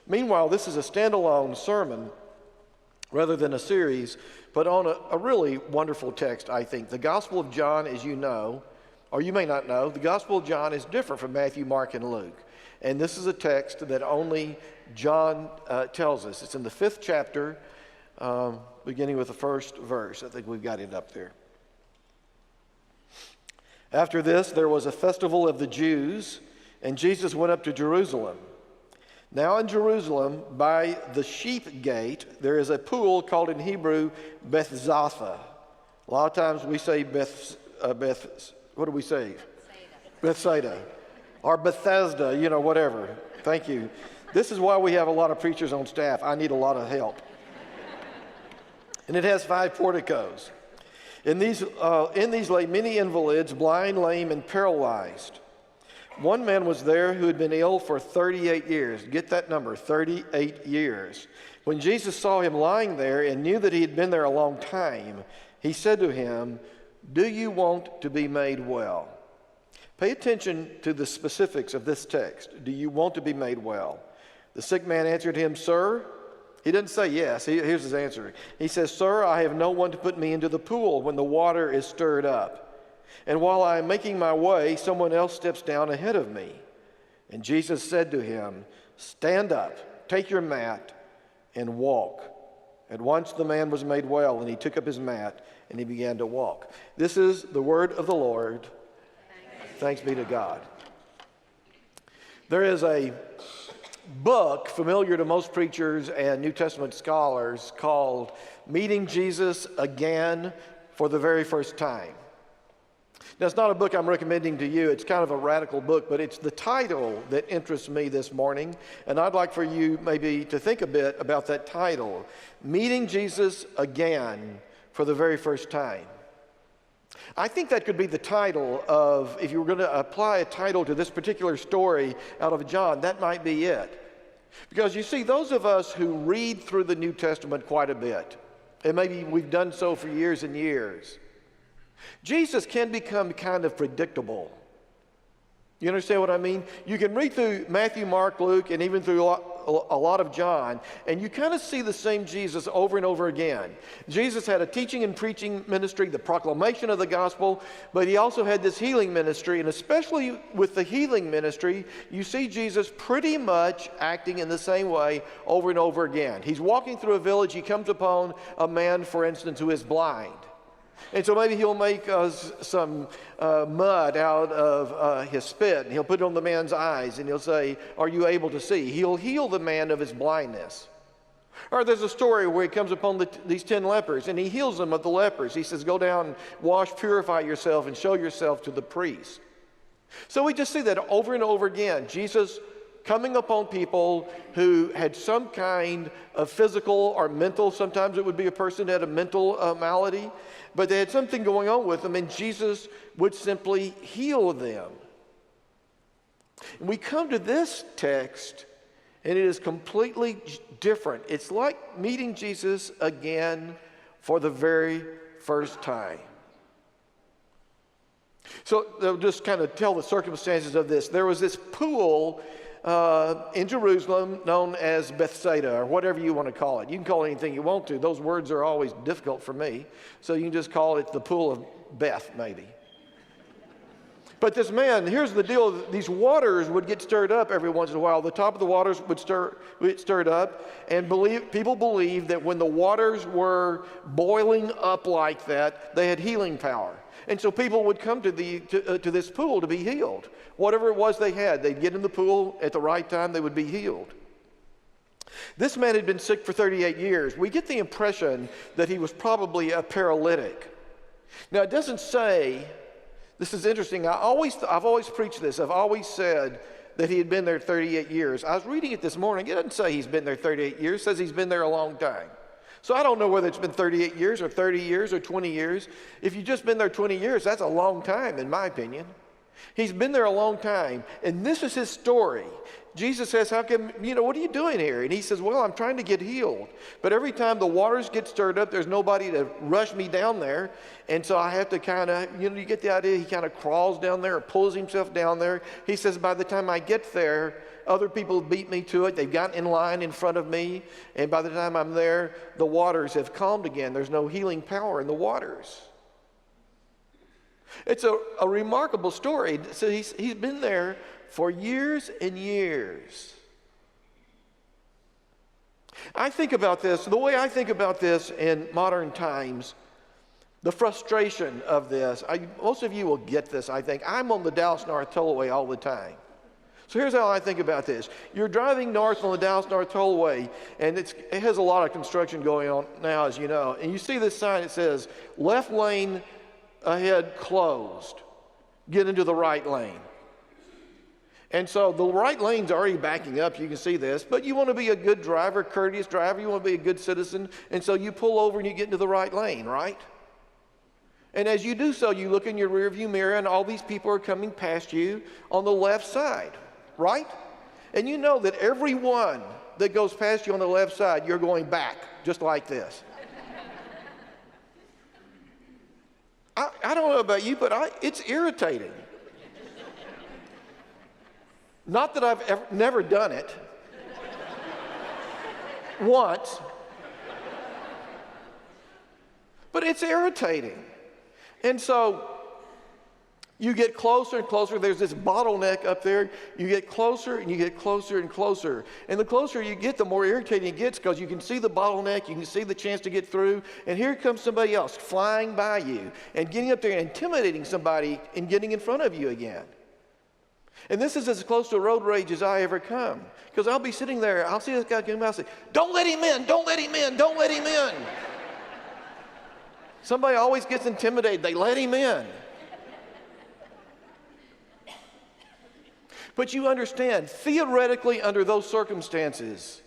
Meanwhile, this is a standalone sermon rather than a series, but on a really wonderful text, I think. The Gospel of John, as you know, or you may not know, the Gospel of John is different from Matthew, Mark, and Luke. And this is a text that only John tells us. It's in the 5th chapter, beginning with the first verse. I think we've got it up there. After this, there was a festival of the Jews, and Jesus went up to Jerusalem. Now in Jerusalem, by the sheep gate, there is a pool called in Hebrew Bethzatha. A lot of times we say what do we say? Bethsaida. Or Bethesda, whatever. Thank you. This is why we have a lot of preachers on staff. I need a lot of help. And it has 5 porticos. In these lay many invalids, blind, lame, and paralyzed. One man was there who had been ill for 38 years. Get that number, 38 years. When Jesus saw him lying there and knew that he had been there a long time, he said to him, "Do you want to be made well?" Pay attention to the specifics of this text. Do you want to be made well? The sick man answered him, "Sir," he doesn't say yes. Here's his answer. He says, "Sir, I have no one to put me into the pool when the water is stirred up. And while I am making my way, someone else steps down ahead of me." And Jesus said to him, "Stand up, take your mat, and walk." At once the man was made well, and he took up his mat, and he began to walk. This is the word of the Lord. Thanks be to God. There is a book familiar to most preachers and New Testament scholars called Meeting Jesus Again for the Very First Time. Now, it's not a book I'm recommending to you. It's kind of a radical book, but it's the title that interests me this morning, and I'd like for you maybe to think a bit about that title, Meeting Jesus Again for the Very First Time. I think that could be the title of, if you were going to apply a title to this particular story out of John, that might be it. Because you see, those of us who read through the New Testament quite a bit, and maybe we've done so for years and years, Jesus can become kind of predictable. You understand what I mean? You can read through Matthew, Mark, Luke, and even through a lot of John, and you kind of see the same Jesus over and over again. Jesus had a teaching and preaching ministry, the proclamation of the gospel, but he also had this healing ministry, and especially with the healing ministry, you see Jesus pretty much acting in the same way over and over again. He's walking through a village, he comes upon a man, for instance, who is blind. And so maybe he'll make some mud out of his spit, and he'll put it on the man's eyes, and he'll say, "Are you able to see?" He'll heal the man of his blindness. Or there's a story where he comes upon these 10 lepers, and he heals them of the lepers. He says, "Go down, wash, purify yourself, and show yourself to the priest." So we just see that over and over again, Jesus coming upon people who had some kind of physical or mental, sometimes it would be a person that had a mental malady, but they had something going on with them, and Jesus would simply heal them. And we come to this text, and it is completely different. It's like meeting Jesus again for the very first time. So they'll just kind of tell the circumstances of this. There was this pool in Jerusalem known as Bethsaida, or whatever you want to call it. You can call it anything you want to. Those words are always difficult for me. So you can just call it the pool of Beth, maybe. But this man, here's the deal. These waters would get stirred up every once in a while. The top of the waters would get stirred up. And people believed that when the waters were boiling up like that, they had healing power. And so people would come to this pool to be healed. Whatever it was they had, they'd get in the pool at the right time, they would be healed. This man had been sick for 38 years. We get the impression that he was probably a paralytic. Now, it doesn't say, this is interesting, I've always preached this, I've always said that he had been there 38 years. I was reading it this morning, it doesn't say he's been there 38 years, it says he's been there a long time. So I don't know whether it's been 38 years or 30 years or 20 years. If you've just been there 20 years, that's a long time in my opinion. He's been there a long time, and this is his story. Jesus says, "How come, what are you doing here?" And he says, "Well, I'm trying to get healed. But every time the waters get stirred up, there's nobody to rush me down there. And so I have to kind of, you get the idea, he kind of crawls down there or pulls himself down there. He says, by the time I get there, Other people beat me to it. They've gotten in line in front of me. And by the time I'm there, the waters have calmed again. There's no healing power in the waters. It's a remarkable story. So he's been there for years and years. I think about this, the way I think about this in modern times, the frustration of this. Most of you will get this, I think. I'm on the Dallas North Tollway all the time. So here's how I think about this. You're driving north on the Dallas North Tollway, and it has a lot of construction going on now, as you know. And you see this sign that says, left lane ahead closed. Get into the right lane. And so the right lane's already backing up. You can see this. But you want to be a good driver, courteous driver. You want to be a good citizen. And so you pull over and you get into the right lane, right? And as you do so, you look in your rearview mirror and all these people are coming past you on the left side, right? And you know that every one that goes past you on the left side, you're going back, just like this. I don't know about you, but it's irritating. Not that I've never done it. Once. But it's irritating. And so you get closer and closer. There's this bottleneck up there. You get closer and you get closer and closer. And the closer you get, the more irritating it gets because you can see the bottleneck. You can see the chance to get through. And here comes somebody else flying by you and getting up there and intimidating somebody and getting in front of you again. And this is as close to road rage as I ever come. Because I'll be sitting there, I'll see this guy come out and say, don't let him in, don't let him in, don't let him in. Somebody always gets intimidated, they let him in. But you understand, theoretically under those circumstances,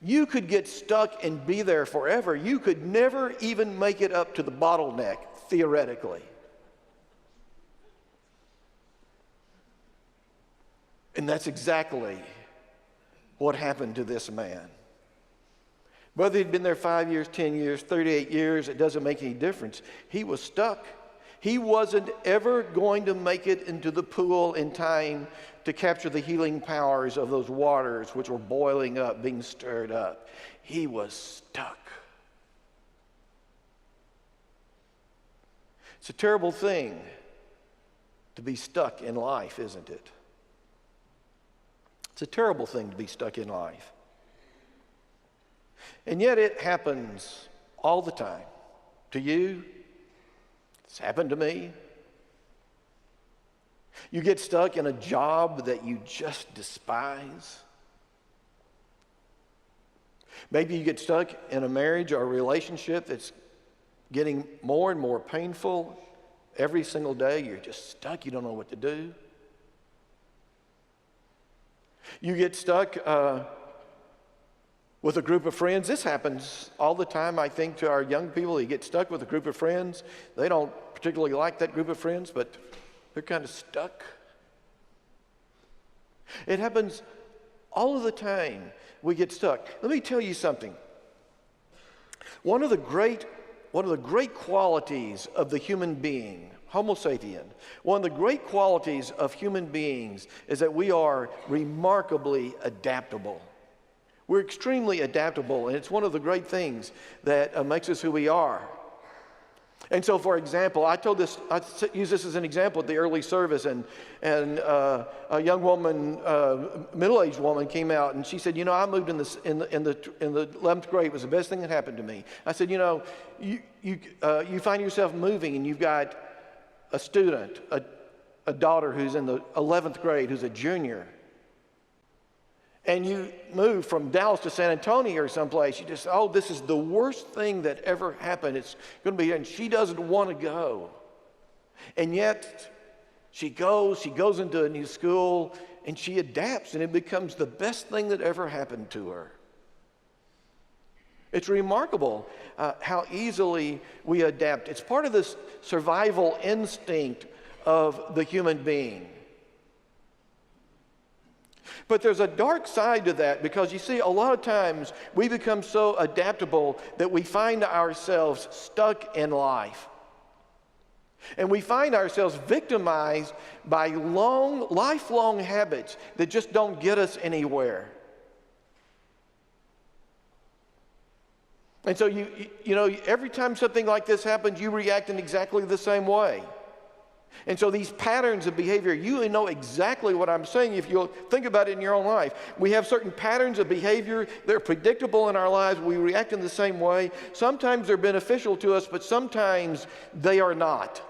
you could get stuck and be there forever. You could never even make it up to the bottleneck, theoretically. And that's exactly what happened to this man. Whether he'd been there 5 years, 10 years, 38 years, it doesn't make any difference. He was stuck. He wasn't ever going to make it into the pool in time to capture the healing powers of those waters which were boiling up, being stirred up. He was stuck. It's a terrible thing to be stuck in life, isn't it? It's a terrible thing to be stuck in life. And yet it happens all the time. To you, it's happened to me. You get stuck in a job that you just despise. Maybe you get stuck in a marriage or a relationship that's getting more and more painful. Every single day you're just stuck, you don't know what to do. You get stuck with a group of friends. This happens all the time, I think, to our young people. You get stuck with a group of friends. They don't particularly like that group of friends, but they're kind of stuck. It happens all of the time. We get stuck. Let me tell you something. One of the great qualities of the human being, Homo sapien, one of the great qualities of human beings is that we are remarkably adaptable. We're extremely adaptable, and it's one of the great things that makes us who we are. And so, for example, I use this as an example at the early service, and a young woman, middle-aged woman, came out, and she said, I moved in the 11th grade. It was the best thing that happened to me. I said, you find yourself moving, and you've got a student, a daughter who's in the 11th grade, who's a junior, and you move from Dallas to San Antonio or someplace, you just, this is the worst thing that ever happened. It's going to be, and she doesn't want to go. And yet, she goes into a new school, and she adapts, and it becomes the best thing that ever happened to her. It's remarkable how easily we adapt. It's part of this survival instinct of the human being. But there's a dark side to that, because you see, a lot of times we become so adaptable that we find ourselves stuck in life. And we find ourselves victimized by lifelong habits that just don't get us anywhere. And so every time something like this happens, you react in exactly the same way. And so these patterns of behavior, you know exactly what I'm saying if you'll think about it in your own life. We have certain patterns of behavior that are predictable in our lives. We react in the same way. Sometimes they're beneficial to us, but sometimes they are not.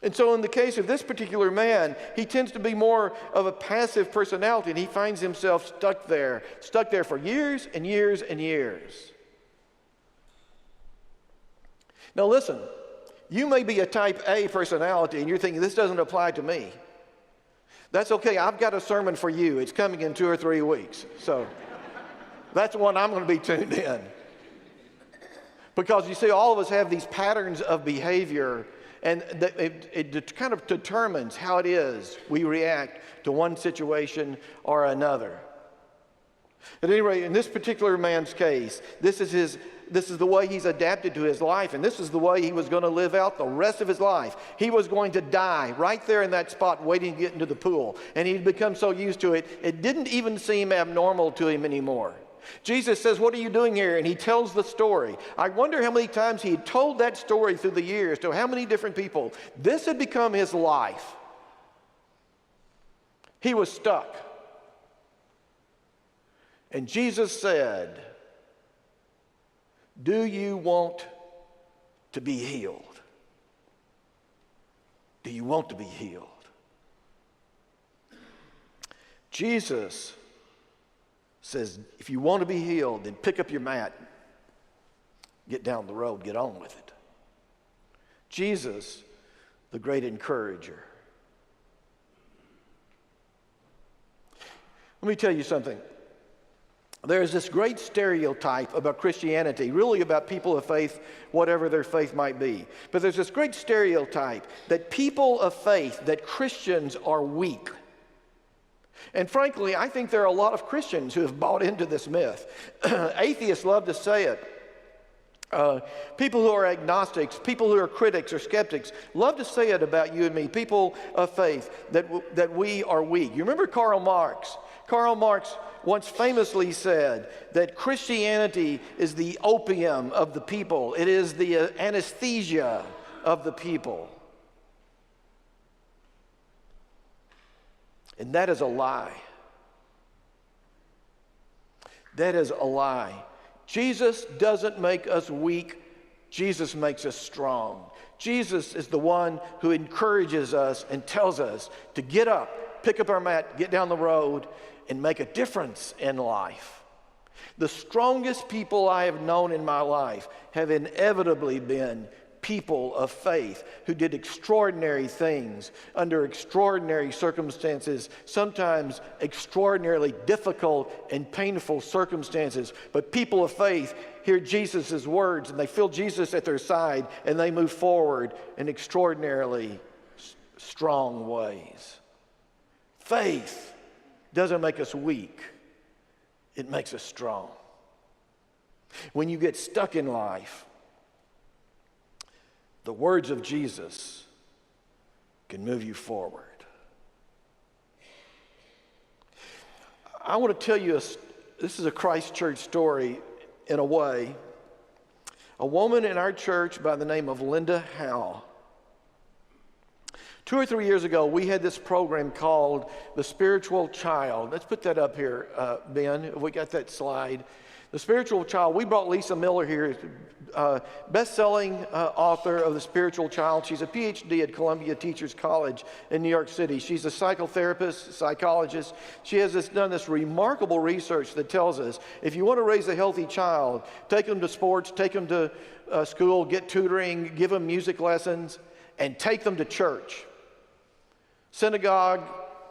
And so in the case of this particular man, he tends to be more of a passive personality, and he finds himself stuck there for years and years and years. Now listen, you may be a type A personality, and you're thinking, this doesn't apply to me. That's okay, I've got a sermon for you. It's coming in 2 or 3 weeks. So that's one I'm going to be tuned in. Because you see, all of us have these patterns of behavior, and it kind of determines how it is we react to one situation or another. At any rate, in this particular man's case, this is the way he's adapted to his life, and this is the way he was going to live out the rest of his life. He was going to die right there in that spot waiting to get into the pool, and he'd become so used to it, it didn't even seem abnormal to him anymore. Jesus says, "What are you doing here?" And he tells the story. I wonder how many times he had told that story through the years to how many different people. This had become his life. He was stuck. And Jesus said, "Do you want to be healed? Do you want to be healed?" Jesus says, if you want to be healed, then pick up your mat, get down the road, get on with it. Jesus, the great encourager. Let me tell you something. There's this great stereotype about Christianity, really about people of faith, whatever their faith might be. But there's this great stereotype that people of faith, that Christians are weak. And frankly, I think there are a lot of Christians who have bought into this myth. Atheists love to say it. People who are agnostics, people who are critics or skeptics, love to say it about you and me, people of faith, that we are weak. You remember Karl Marx? Karl Marx once famously said that Christianity is the opium of the people. It is the anesthesia of the people. And that is a lie. That is a lie. Jesus doesn't make us weak. Jesus makes us strong. Jesus is the one who encourages us and tells us to get up, pick up our mat, get down the road, and make a difference in life. The strongest people I have known in my life have inevitably been people of faith who did extraordinary things under extraordinary circumstances, sometimes extraordinarily difficult and painful circumstances. But people of faith hear Jesus' words and they feel Jesus at their side and they move forward in extraordinarily strong ways. Faith doesn't make us weak. It makes us strong. When you get stuck in life, the words of Jesus can move you forward. I want to tell you, this is a Christ Church story in a way. A woman in our church by the name of Linda Howe. 2 or 3 years ago, we had this program called The Spiritual Child. Let's put that up here, Ben, if we got that slide. The Spiritual Child, we brought Lisa Miller here, best-selling author of The Spiritual Child. She's a PhD at Columbia Teachers College in New York City. She's a psychotherapist, psychologist. She has done this remarkable research that tells us if you want to raise a healthy child, take them to sports, take them to school, get tutoring, give them music lessons, and take them to church. Synagogue,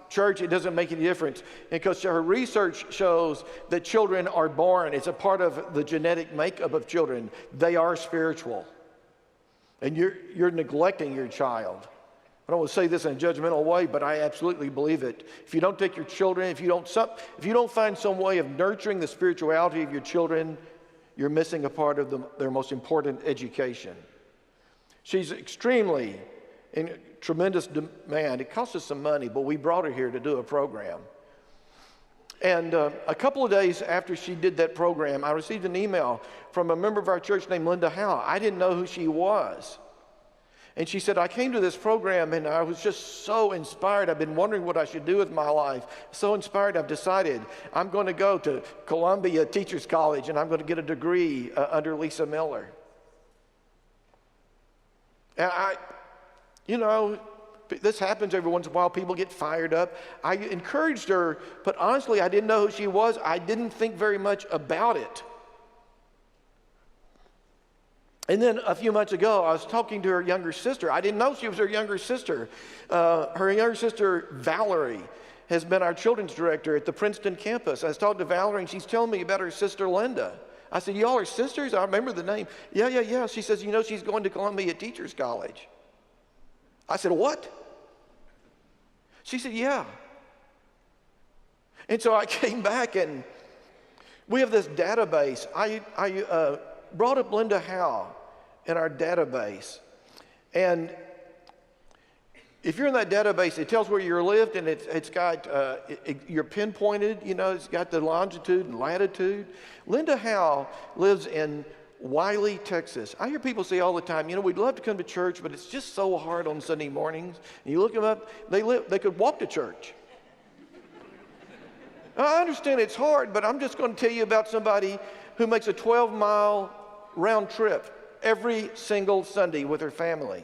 church, it doesn't make any difference, because her research shows that children are born. It's a part of the genetic makeup of children. They are spiritual. And you're neglecting your child. I don't want to say this in a judgmental way, but I absolutely believe it. If you don't take your children, if you don't find some way of nurturing the spirituality of your children, you're missing a part of their most important education. She's extremely in tremendous demand. It cost us some money, but we brought her here to do a program. And a couple of days after she did that program, I received an email from a member of our church named Linda Howe. I didn't know who she was. And she said, I came to this program and I was just so inspired. I've been wondering what I should do with my life. So inspired, I've decided I'm going to go to Columbia Teachers College and I'm going to get a degree under Lisa Miller. And this happens every once in a while. People get fired up. I encouraged her, but honestly, I didn't know who she was. I didn't think very much about it. And then a few months ago, I was talking to her younger sister. I didn't know she was her younger sister. Her younger sister, Valerie, has been our children's director at the Princeton campus. I was talking to Valerie, and she's telling me about her sister, Linda. I said, y'all are sisters? I remember the name. Yeah. She says, she's going to Columbia Teachers College. I said, what? She said, yeah. And so I came back, and we have this database. I brought up Linda Howe in our database. And if you're in that database, it tells where you lived, and it's got, you're pinpointed, it's got the longitude and latitude. Linda Howe lives in Wiley, Texas. I hear people say all the time, we'd love to come to church, but it's just so hard on Sunday mornings. And you look them up, they could walk to church. I understand it's hard, but I'm just going to tell you about somebody who makes a 12-mile round trip every single Sunday with her family.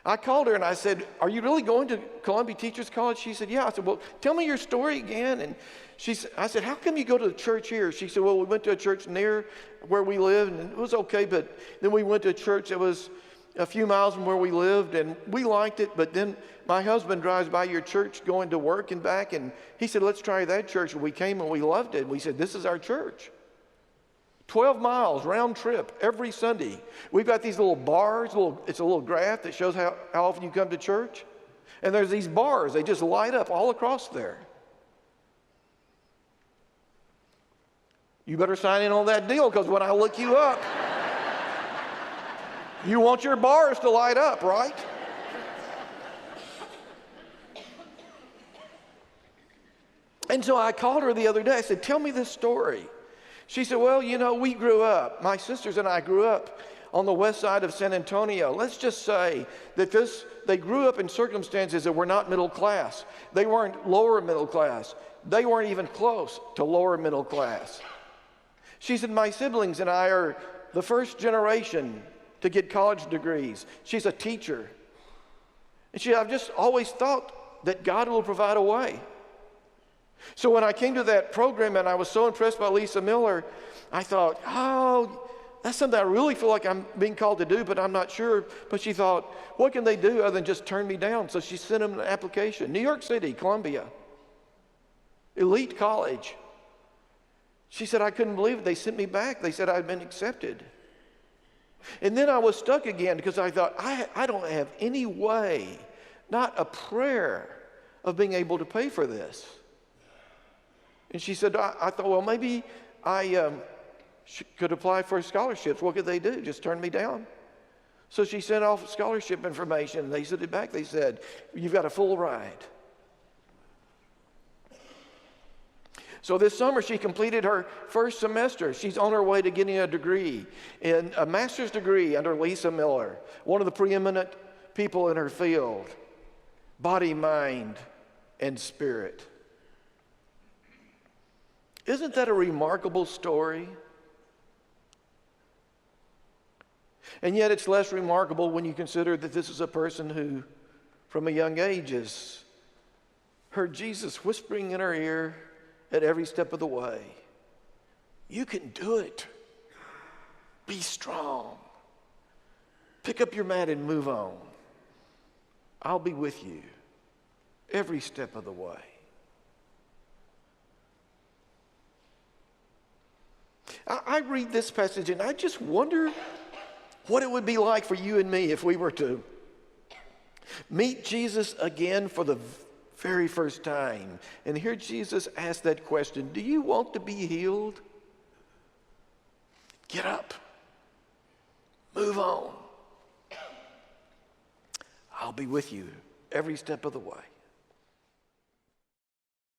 I called her and I said, are you really going to Columbia Teachers College? She said, yeah. I said, well, tell me your story again. And I said, how come you go to the church here? She said, well, we went to a church near where we lived, and it was okay, but then we went to a church that was a few miles from where we lived, and we liked it, but then my husband drives by your church going to work and back, and he said, let's try that church. And we came and we loved it. And we said, this is our church. 12 miles round trip every Sunday. We've got these little bars. It's a little graph that shows how often you come to church. And there's these bars. They just light up all across there. You better sign in on that deal, because when I look you up, you want your bars to light up, right? And so I called her the other day. I said, tell me this story. She said, well, we grew up. My sisters and I grew up on the west side of San Antonio. Let's just say that they grew up in circumstances that were not middle class. They weren't lower middle class. They weren't even close to lower middle class. She said, my siblings and I are the first generation to get college degrees. She's a teacher. And I've just always thought that God will provide a way. So when I came to that program and I was so impressed by Lisa Miller, I thought, that's something I really feel like I'm being called to do, but I'm not sure. But she thought, what can they do other than just turn me down? So she sent them an application. New York City, Columbia, elite college. She said, I couldn't believe it. They sent me back. They said I'd been accepted. And then I was stuck again, because I thought, I don't have any way, not a prayer, of being able to pay for this. And she said, I thought, well, maybe I could apply for scholarships. What could they do? Just turn me down? So she sent off scholarship information. They sent it back. They said, you've got a full ride. So this summer, she completed her first semester. She's on her way to getting a degree, a master's degree under Lisa Miller, one of the preeminent people in her field, body, mind, and spirit. Isn't that a remarkable story? And yet it's less remarkable when you consider that this is a person who, from a young age, has heard Jesus whispering in her ear at every step of the way. You can do it. Be strong. Pick up your mat and move on. I'll be with you every step of the way. I read this passage and I just wonder what it would be like for you and me if we were to meet Jesus again for the very first time and hear Jesus ask that question, do you want to be healed? Get up. Move on. I'll be with you every step of the way.